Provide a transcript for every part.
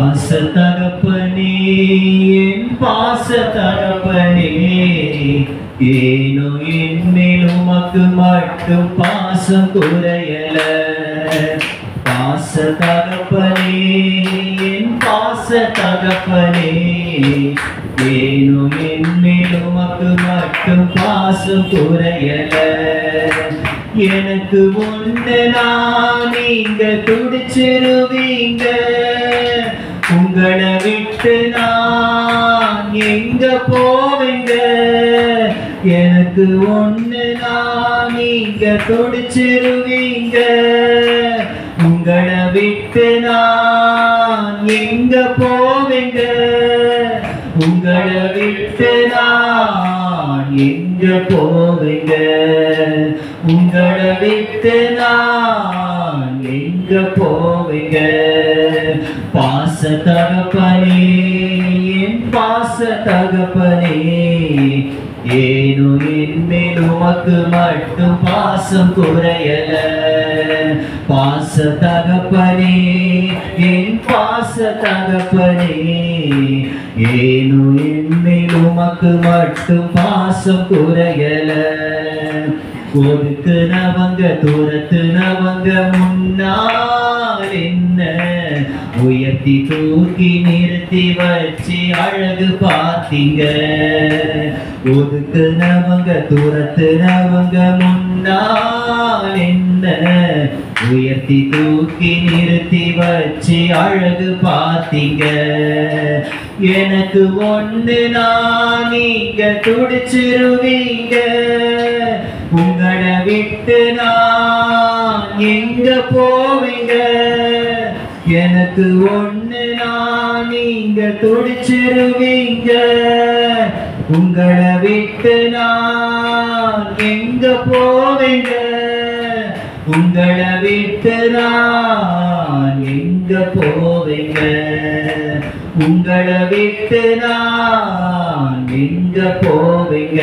பாச தகப்பனே என் பாச தகப்பனே ஏனோ என் மேல் உமக்கு மட்டும் பாசம் குறையல பாச தகப்பனே என் பாச தகப்பனே ஏனோ என் மேல் உமக்கு மட்டும் பாசம் குறையல எனக்கு ஒண்ணுனா நீங்க துடிச்சிருவீங்க உங்களை விட்டு நான் எங்க போவீங்க எனக்கு ஒண்ணுனா நீங்க துடிச்சிருவீங்க உங்களை விட்டு நான் எங்க போவீங்க உங்களை விட்டு நான் எங்க போவீங்க உங்களை விட்டு நான் எங்க போவீங்க பாச தகப்பனே என் பாச தகப்பனே ஏனோ என் மேல் உமக்கு மட்டும் பாசம் குறையல பாச தகப்பனே என் பாச தகப்பனே ஏனோ என் மேல் உமக்கு மட்டும் பாசம் குறையல ஒதுக்குனவங்க தூரத்துனவங்க முன்னால் என்ன உயர்த்தி தூக்கி நிறுத்தி வச்சு அழகு பார்த்தீங்க ஒதுக்குனவங்க தூரத்துனவங்க முன்னால் என்ன உயர்த்தி தூக்கி நிறுத்தி வச்சு அழகு பார்த்தீங்க எனக்கு ஒண்ணுனா நீங்க துடிச்சிருவீங்க உங்களை விட்டு நான் எங்க போவீங்க எனக்கு ஒண்ணுனா நீங்க துடிச்சிருவீங்க உங்களை விட்டு நான் எங்க போவீங்க உங்களை விட்டு நான் எங்க போவீங்க உங்களை விட்டு நான் எங்க போவீங்க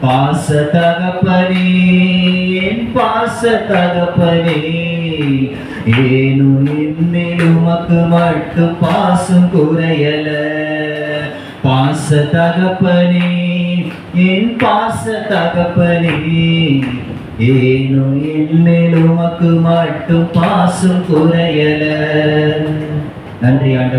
பாச தகப்பனே என் பாச தகப்பனே ஏனோ என் மேல் உமக்கு மட்டும் பாசம் குறையல பாச தகப்பனே என் பாச தகப்பனே ஏனோ என் மேல் உமக்கு மட்டும் பாசம் குறையல நன்றி ஆண்டவரே